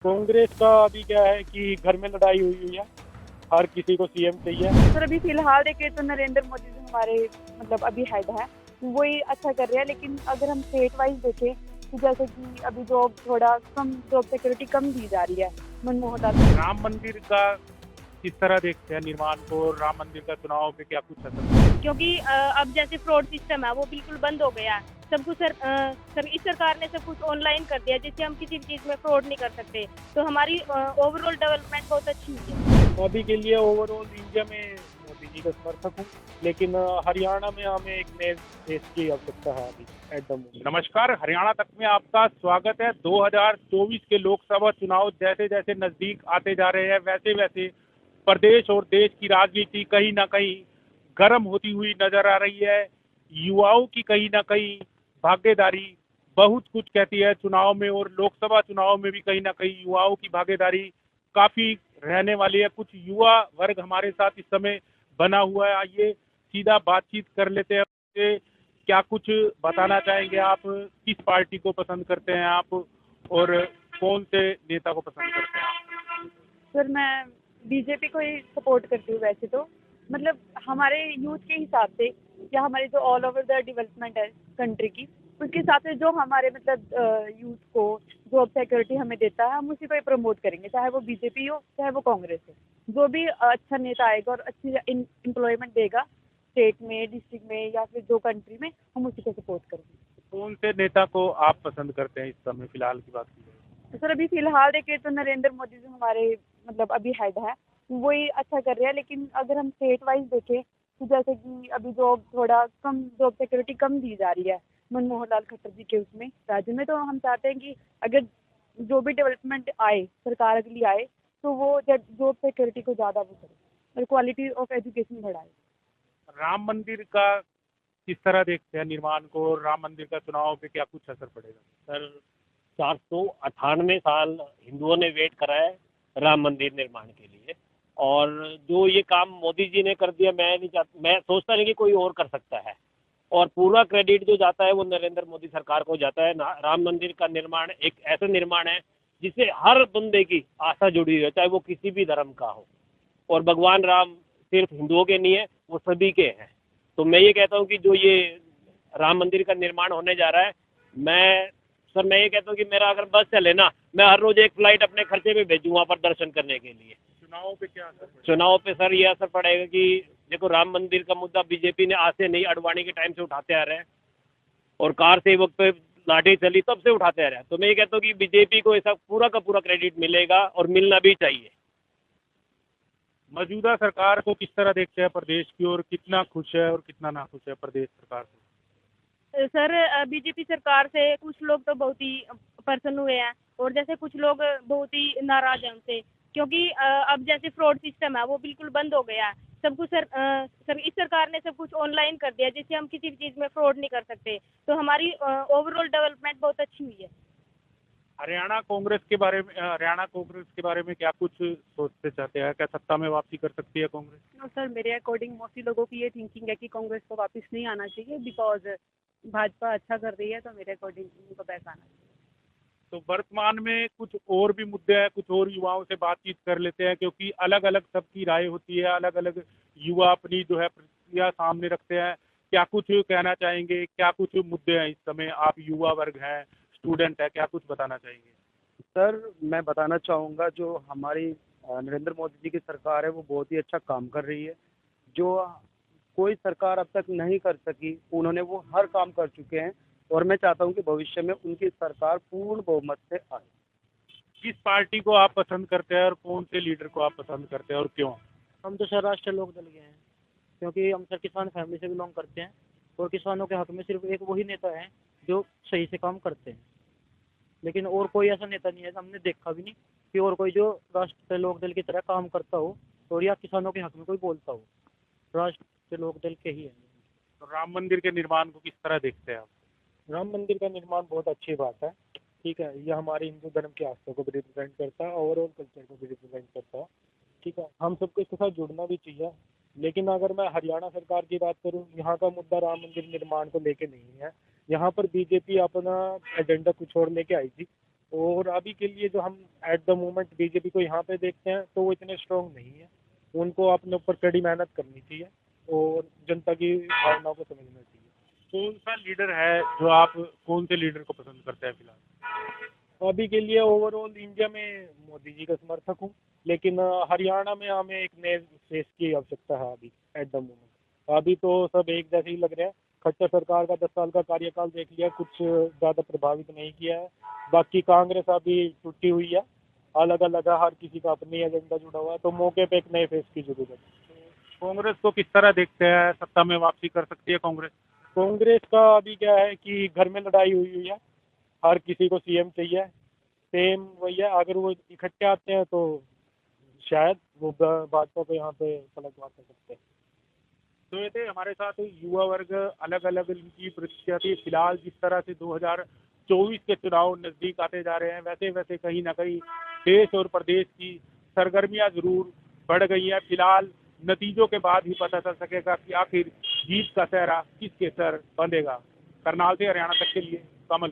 कांग्रेस का अभी क्या है कि घर में लड़ाई हुई हुई है। हर किसी को सीएम चाहिए। सर अभी फिलहाल देखें तो नरेंद्र मोदी जो हमारे मतलब अभी हेड है वही अच्छा कर रहे हैं, लेकिन अगर हम स्टेट वाइज देखें तो जैसे कि अभी जॉब थोड़ा कम, जॉब सिक्योरिटी कम दी जा रही है मनमोहन लाल। राम मंदिर का किस तरह देखते हैं निर्माण को, और राम मंदिर का चुनाव पे क्या कुछ असर? क्योंकि अब जैसे फ्रॉड सिस्टम है वो बिल्कुल बंद हो गया है। सब कुछ इस सरकार ने सब कुछ ऑनलाइन कर दिया, जिससे हम किसी भी चीज में फ्रॉड नहीं कर सकते। तो हमारी ओवरऑल डेवलपमेंट बहुत अच्छी हुई है। मोदी के लिए ओवरऑल इंडिया में मोदी जी का समर्थक हूँ, लेकिन हरियाणा में हमें एक नए देश की आवश्यकता है अभी एट द मोमेंट। नमस्कार, हरियाणा तक में आपका स्वागत है। 2024 के लोकसभा चुनाव जैसे जैसे नजदीक आते जा रहे हैं, वैसे वैसे प्रदेश और देश की राजनीति कहीं ना कहीं गर्म होती हुई नजर आ रही है। युवाओं की कहीं ना कहीं भागीदारी बहुत कुछ कहती है चुनाव में, और लोकसभा चुनाव में भी कहीं ना कहीं युवाओं की भागीदारी काफी रहने वाली है। कुछ युवा वर्ग हमारे साथ इस समय बना हुआ है। आइए सीधा बातचीत कर लेते हैं उनसे। क्या कुछ बताना चाहेंगे आप? किस पार्टी को पसंद करते हैं आप, और कौन से नेता को पसंद करते हैं? सर मैं बीजेपी को ही सपोर्ट करती हूँ वैसे तो, मतलब हमारे यूथ के हिसाब से या हमारी जो ऑल ओवर द डेवलपमेंट है कंट्री की, उसके हिसाब से जो हमारे मतलब यूथ को जॉब सिक्योरिटी हमें देता है, हम उसी को ही प्रमोट करेंगे, चाहे वो बीजेपी हो चाहे वो कांग्रेस हो। जो भी अच्छा नेता आएगा और अच्छी एम्प्लॉयमेंट देगा स्टेट में, डिस्ट्रिक्ट में या फिर जो कंट्री में, हम उसी को सपोर्ट करेंगे। कौन से नेता को आप पसंद करते हैं इस समय फिलहाल की बात की जाए? तो सर अभी फिलहाल देखें तो नरेंद्र मोदी जो हमारे मतलब अभी हेड है वही अच्छा कर रहे हैं, लेकिन अगर हम स्टेट वाइज देखें तो जैसे कि अभी जॉब थोड़ा कम, जॉब सिक्योरिटी कम दी जा रही है मनमोहन लाल खट्टर जी के उसमें राज्य में। तो हम चाहते हैं कि अगर जो भी डेवलपमेंट आए, सरकार अगली आए, तो वो जॉब सिक्योरिटी को ज़्यादा वो करे और क्वालिटी ऑफ एजुकेशन बढ़ाए। राम मंदिर का किस तरह देखते हैं निर्माण को, और राम मंदिर का चुनाव पे क्या कुछ असर पड़ेगा? सर 498 साल हिंदुओं ने वेट करा है राम मंदिर निर्माण के लिए, और जो ये काम मोदी जी ने कर दिया, मैं सोचता नहीं कि कोई और कर सकता है। और पूरा क्रेडिट जो जाता है वो नरेंद्र मोदी सरकार को जाता है। राम मंदिर का निर्माण एक ऐसा निर्माण है जिससे हर बंदे की आस्था जुड़ी हुई है, चाहे वो किसी भी धर्म का हो। और भगवान राम सिर्फ हिंदुओं के नहीं है, वो सभी के हैं। तो मैं ये कहता हूँ कि जो ये राम मंदिर का निर्माण होने जा रहा है, मैं ये कहता हूँ कि मेरा अगर बस चले ना, मैं हर रोज एक फ्लाइट अपने खर्चे पे भेजूँ वहाँ पर दर्शन करने के लिए। चुनाव पे क्या असर पड़ेगा? चुनाव पे सर ये असर पड़ेगा कि देखो, राम मंदिर का मुद्दा बीजेपी ने आज से नहीं, अडवाणी के टाइम से उठाते आ रहे हैं, और कार से वक्त पे लाठी चली तब से उठाते आ रहे हैं। तो मैं ये कहता हूँ कि बीजेपी को ऐसा पूरा का पूरा क्रेडिट मिलेगा, और मिलना भी चाहिए। मौजूदा सरकार को किस तरह देखते हैं प्रदेश की, और कितना खुश है और कितना नाखुश है प्रदेश सरकार से? सर बीजेपी सरकार से कुछ लोग तो बहुत ही प्रसन्न हुए हैं, और जैसे कुछ लोग बहुत ही नाराज हैं उनसे, क्योंकि अब जैसे फ्रॉड सिस्टम है वो बिल्कुल बंद हो गया है। सब कुछ इस सरकार ने सब कुछ ऑनलाइन कर दिया, जिससे हम किसी भी चीज में फ्रॉड नहीं कर सकते। तो हमारी ओवरऑल डेवलपमेंट बहुत अच्छी हुई है। हरियाणा कांग्रेस के बारे में क्या कुछ सोचते चाहते हैं? क्या सत्ता में वापसी कर सकती है कांग्रेस? नो सर, मेरे अकॉर्डिंग मोस्टली लोगों की ये थिंकिंग है कि कांग्रेस को वापस नहीं आना चाहिए, बिकॉज भाजपा अच्छा कर रही है, तो मेरे अकॉर्डिंग उनको बैक आना चाहिए। तो वर्तमान में कुछ और भी मुद्दे हैं, कुछ और युवाओं से बातचीत कर लेते हैं, क्योंकि अलग अलग सबकी राय होती है, अलग अलग युवा अपनी जो है प्रतिक्रिया सामने रखते हैं। क्या कुछ कहना चाहेंगे? क्या कुछ मुद्दे हैं इस समय? आप युवा वर्ग हैं, स्टूडेंट है, क्या कुछ बताना चाहेंगे? सर मैं बताना चाहूँगा, जो हमारी नरेंद्र मोदी जी की सरकार है वो बहुत ही अच्छा काम कर रही है। जो कोई सरकार अब तक नहीं कर सकी, उन्होंने वो हर काम कर चुके हैं, और मैं चाहता हूँ कि भविष्य में उनकी सरकार पूर्ण बहुमत से आए। किस पार्टी को आप पसंद करते हैं, और कौन से लीडर को आप पसंद करते हैं, और क्यों? हम तो सर राष्ट्रीय लोक दल के हैं, क्योंकि हम सर किसान फैमिली से बिलोंग करते हैं, और किसानों के हक में सिर्फ एक वही नेता है जो सही से काम करते हैं। लेकिन और कोई ऐसा नेता नहीं है, हमने देखा भी नहीं कि और कोई जो राष्ट्रीय लोक दल की तरह काम करता हो और या किसानों के हक में कोई बोलता हो। राष्ट्रीय लोक दल के ही है। तो राम मंदिर के निर्माण को किस तरह देखते हैं आप? राम मंदिर का निर्माण बहुत अच्छी बात है, ठीक है। यह हमारे हिंदू धर्म की आस्था को भी रिप्रेजेंट करता है, ओवरऑल कल्चर को भी रिप्रेजेंट करता है, ठीक है। हम सबको इसके साथ जुड़ना भी चाहिए। लेकिन अगर मैं हरियाणा सरकार की बात करूं, यहाँ का मुद्दा राम मंदिर निर्माण को लेके नहीं है। यहाँ पर बीजेपी अपना एजेंडा कुछ और लेके आई थी, और अभी के लिए जो हम एट द मोमेंट बीजेपी को यहाँ पे देखते हैं तो वो इतने स्ट्रॉन्ग नहीं है। उनको अपने ऊपर कड़ी मेहनत करनी चाहिए और जनता की भावनाओं को समझना चाहिए। कौन सा लीडर है जो आप कौन से लीडर को पसंद करते हैं फिलहाल? अभी के लिए ओवरऑल इंडिया में मोदी जी का समर्थक हूँ, लेकिन हरियाणा में हमें एक नए फेस की आवश्यकता है अभी एट द मोमेंट। अभी तो सब एक जैसे ही लग रहे हैं। खट्टर सरकार का 10 साल का कार्यकाल देख लिया, कुछ ज़्यादा प्रभावित नहीं किया है। बाकी कांग्रेस अभी टूटी हुई है, अलग अलग है, हर किसी का अपनी एजेंडा जुड़ा हुआ है, तो मौके पे एक नए फेस की जरूरत है। कांग्रेस को किस तरह देखते हैं, सत्ता में वापसी कर सकती है कांग्रेस? कांग्रेस का अभी क्या है कि घर में लड़ाई हुई है, हर किसी को सीएम चाहिए, सेम वही है। अगर वो इकट्ठे आते हैं तो शायद वो भाजपा को यहाँ पे पलटवार कर सकते हैं। तो ये थे हमारे साथ युवा वर्ग, अलग अलग इनकी प्रतिक्रिया थी। फिलहाल जिस तरह से 2024 के चुनाव नज़दीक आते जा रहे हैं, वैसे वैसे कहीं ना कहीं देश और प्रदेश की सरगर्मियां जरूर बढ़ गई हैं। फिलहाल नतीजों के बाद ही पता चल सकेगा कि आखिर जीत का सेहरा किसके सर बंधेगा। करनाल से हरियाणा तक के लिए कमल।